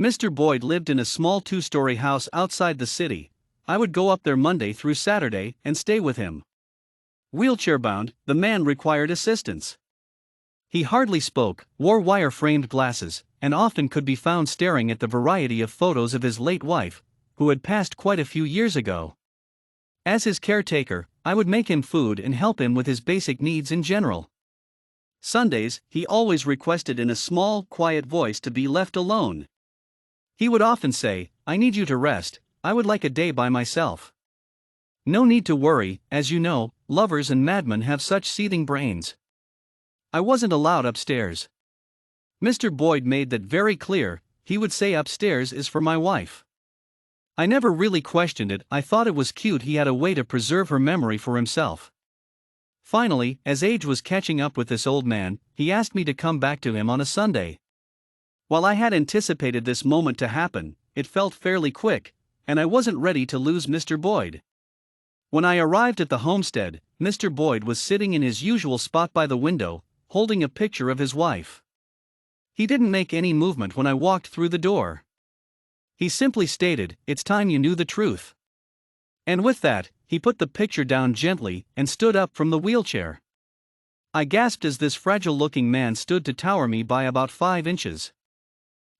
Mr. Boyd lived in a small two-story house outside the city. I would go up there Monday through Saturday and stay with him. Wheelchair-bound, the man required assistance. He hardly spoke, wore wire-framed glasses, and often could be found staring at the variety of photos of his late wife, who had passed quite a few years ago. As his caretaker, I would make him food and help him with his basic needs in general. Sundays, he always requested in a small, quiet voice to be left alone. He would often say, "I need you to rest, I would like a day by myself." No need to worry, as you know, lovers and madmen have such seething brains. I wasn't allowed upstairs. Mr. Boyd made that very clear. He would say upstairs is for my wife. I never really questioned it. I thought it was cute he had a way to preserve her memory for himself. Finally, as age was catching up with this old man, he asked me to come back to him on a Sunday. While I had anticipated this moment to happen, it felt fairly quick, and I wasn't ready to lose Mr. Boyd. When I arrived at the homestead, Mr. Boyd was sitting in his usual spot by the window, holding a picture of his wife. He didn't make any movement when I walked through the door. He simply stated, "It's time you knew the truth." And with that, he put the picture down gently and stood up from the wheelchair. I gasped as this fragile-looking man stood to tower me by about 5 inches.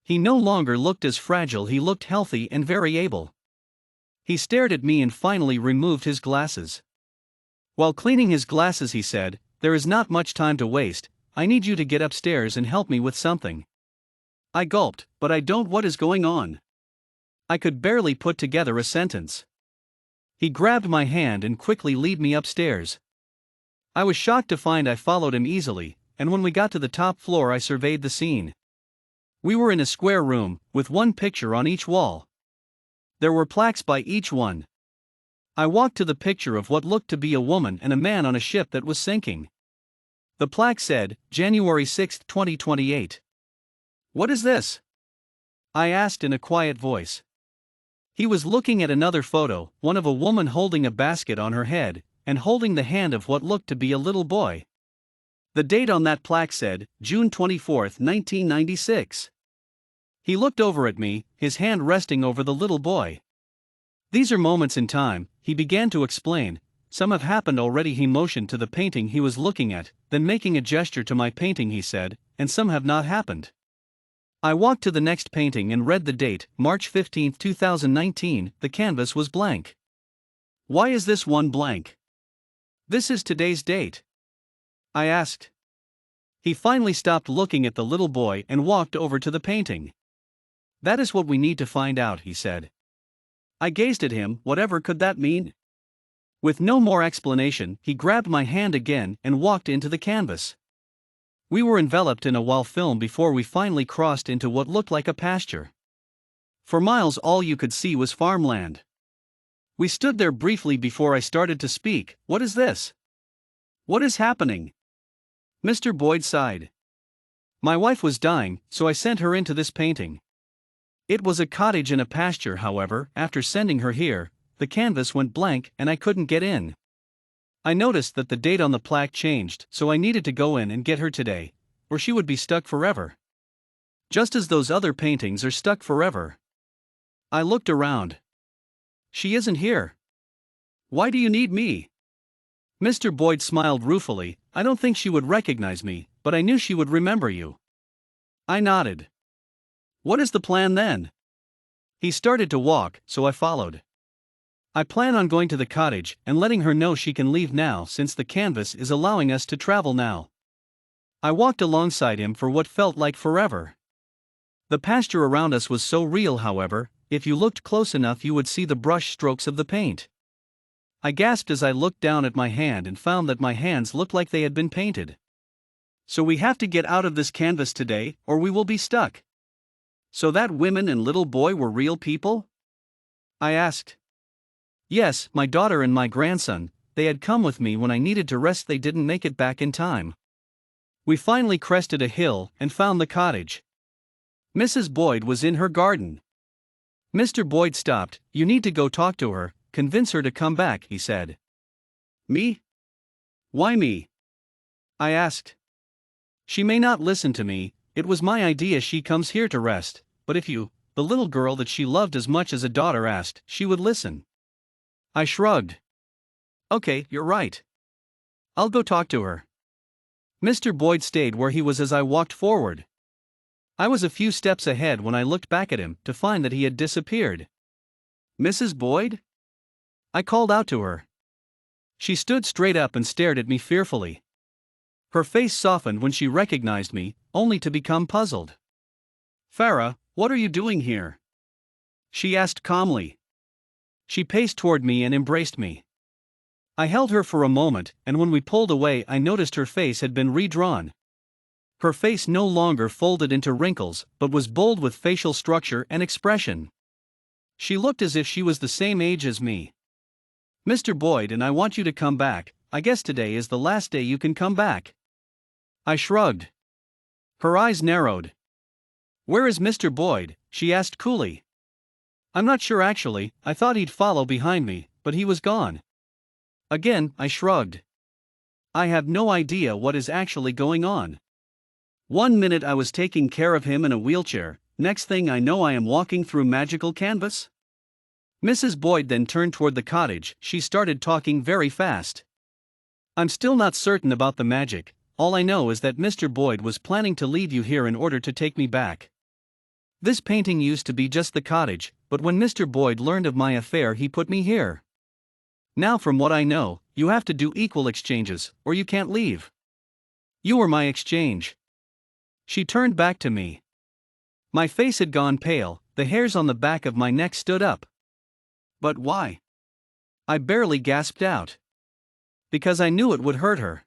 He no longer looked as fragile, he looked healthy and very able. He stared at me and finally removed his glasses. While cleaning his glasses he said, "There is not much time to waste, I need you to get upstairs and help me with something." I gulped, "But I don't, what is going on?" I could barely put together a sentence. He grabbed my hand and quickly led me upstairs. I was shocked to find I followed him easily, and when we got to the top floor I surveyed the scene. We were in a square room, with one picture on each wall. There were plaques by each one. I walked to the picture of what looked to be a woman and a man on a ship that was sinking. The plaque said, January 6, 2028. "What is this?" I asked in a quiet voice. He was looking at another photo, one of a woman holding a basket on her head, and holding the hand of what looked to be a little boy. The date on that plaque said, June 24, 1996. He looked over at me, his hand resting over the little boy. "These are moments in time," he began to explain. "Some have happened already." He motioned to the painting he was looking at, then making a gesture to my painting he said, "And some have not happened." I walked to the next painting and read the date, March 15, 2019, the canvas was blank. "Why is this one blank?" "This is today's date," I asked. He finally stopped looking at the little boy and walked over to the painting. "That is what we need to find out," he said. I gazed at him, whatever could that mean? With no more explanation, he grabbed my hand again and walked into the canvas. We were enveloped in a wall film before we finally crossed into what looked like a pasture. For miles all you could see was farmland. We stood there briefly before I started to speak. "What is this? What is happening?" Mr. Boyd sighed. "My wife was dying, so I sent her into this painting. It was a cottage in a pasture, however, after sending her here, the canvas went blank and I couldn't get in. I noticed that the date on the plaque changed, so I needed to go in and get her today, or she would be stuck forever. Just as those other paintings are stuck forever." I looked around. "She isn't here. Why do you need me?" Mr. Boyd smiled ruefully. "I don't think she would recognize me, but I knew she would remember you." I nodded. "What is the plan then?" He started to walk, so I followed. "I plan on going to the cottage and letting her know she can leave now since the canvas is allowing us to travel now." I walked alongside him for what felt like forever. The pasture around us was so real, however, if you looked close enough you would see the brush strokes of the paint. I gasped as I looked down at my hand and found that my hands looked like they had been painted. "So we have to get out of this canvas today, or we will be stuck." "So that women and little boy were real people?" I asked. "Yes, my daughter and my grandson, they had come with me when I needed to rest. They didn't make it back in time." We finally crested a hill and found the cottage. Mrs. Boyd was in her garden. Mr. Boyd stopped. "You need to go talk to her, convince her to come back," he said. "Me? Why me?" I asked. "She may not listen to me. It was my idea. She comes here to rest, but if you the little girl that she loved as much as a daughter asked, she would listen. I shrugged. Okay, you're right. I'll go talk to her. Mr. Boyd stayed where he was as I walked forward. I was a few steps ahead when I looked back at him to find that he had disappeared. Mrs. Boyd? I called out to her. She stood straight up and stared at me fearfully. Her face softened when she recognized me, only to become puzzled. Farah, what are you doing here? She asked calmly. She paced toward me and embraced me. I held her for a moment, and when we pulled away, I noticed her face had been redrawn. Her face no longer folded into wrinkles, but was bold with facial structure and expression. She looked as if she was the same age as me. Mr. Boyd and I want you to come back. I guess today is the last day you can come back. I shrugged. Her eyes narrowed. Where is Mr. Boyd? She asked coolly. I'm not sure actually, I thought he'd follow behind me, but he was gone. Again, I shrugged. I have no idea what is actually going on. 1 minute I was taking care of him in a wheelchair, next thing I know I am walking through magical canvas. Mrs. Boyd then turned toward the cottage. She started talking very fast. I'm still not certain about the magic, all I know is that Mr. Boyd was planning to leave you here in order to take me back. This painting used to be just the cottage, but when Mr. Boyd learned of my affair he put me here. Now from what I know, you have to do equal exchanges, or you can't leave. You were my exchange. She turned back to me. My face had gone pale, the hairs on the back of my neck stood up. But why? I barely gasped out. Because I knew it would hurt her.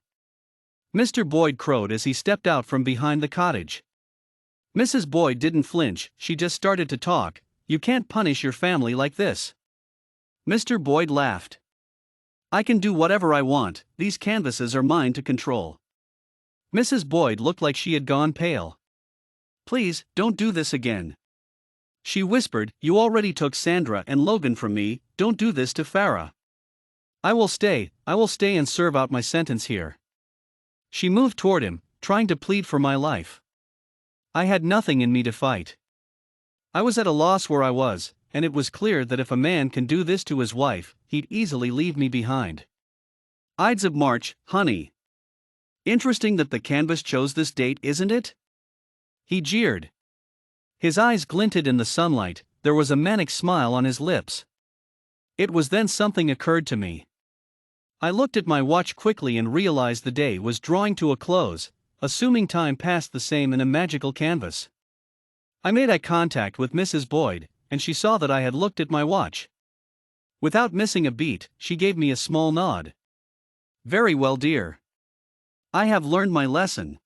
Mr. Boyd crowed as he stepped out from behind the cottage. Mrs. Boyd didn't flinch, she just started to talk. You can't punish your family like this. Mr. Boyd laughed. I can do whatever I want, these canvases are mine to control. Mrs. Boyd looked like she had gone pale. Please, don't do this again. She whispered, you already took Sandra and Logan from me, don't do this to Farah. I will stay and serve out my sentence here. She moved toward him, trying to plead for my life. I had nothing in me to fight. I was at a loss where I was, and it was clear that if a man can do this to his wife, he'd easily leave me behind. Ides of March, honey. Interesting that the canvas chose this date, isn't it? He jeered. His eyes glinted in the sunlight, there was a manic smile on his lips. It was then something occurred to me. I looked at my watch quickly and realized the day was drawing to a close, assuming time passed the same in a magical canvas. I made eye contact with Mrs. Boyd, and she saw that I had looked at my watch. Without missing a beat, she gave me a small nod. Very well, dear. I have learned my lesson.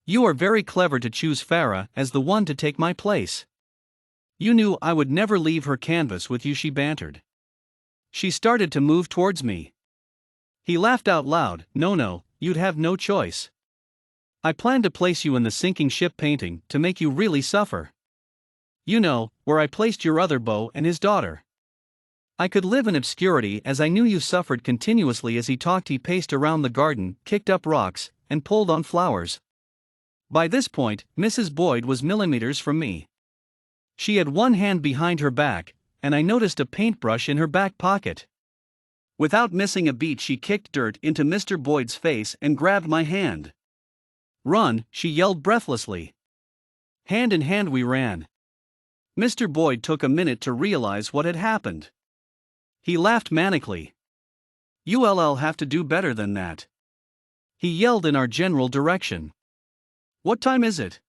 You are very clever to choose Farah as the one to take my place. You knew I would never leave her canvas with you, she bantered. She started to move towards me. He laughed out loud, no, you'd have no choice. I planned to place you in the sinking ship painting to make you really suffer. You know, where I placed your other beau and his daughter. I could live in obscurity as I knew you suffered continuously. As he talked, he paced around the garden, kicked up rocks, and pulled on flowers. By this point, Mrs. Boyd was millimeters from me. She had one hand behind her back, and I noticed a paintbrush in her back pocket. Without missing a beat, she kicked dirt into Mr. Boyd's face and grabbed my hand. Run, she yelled breathlessly. Hand in hand we ran. Mr. Boyd took a minute to realize what had happened. He laughed manically. You'll have to do better than that. He yelled in our general direction. What time is it?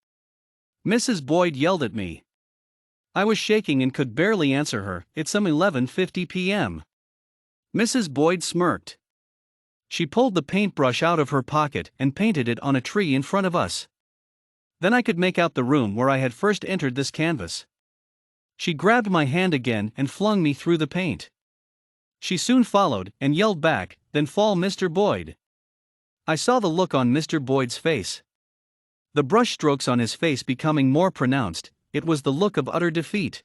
Mrs. Boyd yelled at me. I was shaking and could barely answer her. It's some 11:50 p.m. Mrs. Boyd smirked. She pulled the paintbrush out of her pocket and painted it on a tree in front of us. Then I could make out the room where I had first entered this canvas. She grabbed my hand again and flung me through the paint. She soon followed and yelled back, then fall, Mr. Boyd. I saw the look on Mr. Boyd's face. The brush strokes on his face becoming more pronounced, it was the look of utter defeat.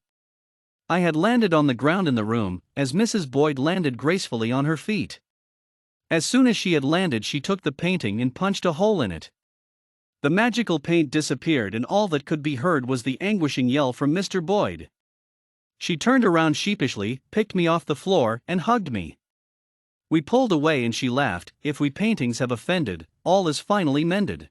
I had landed on the ground in the room, as Mrs. Boyd landed gracefully on her feet. As soon as she had landed, she took the painting and punched a hole in it. The magical paint disappeared and all that could be heard was the anguishing yell from Mr. Boyd. She turned around sheepishly, picked me off the floor, and hugged me. We pulled away and she laughed. If we paintings have offended, all is finally mended.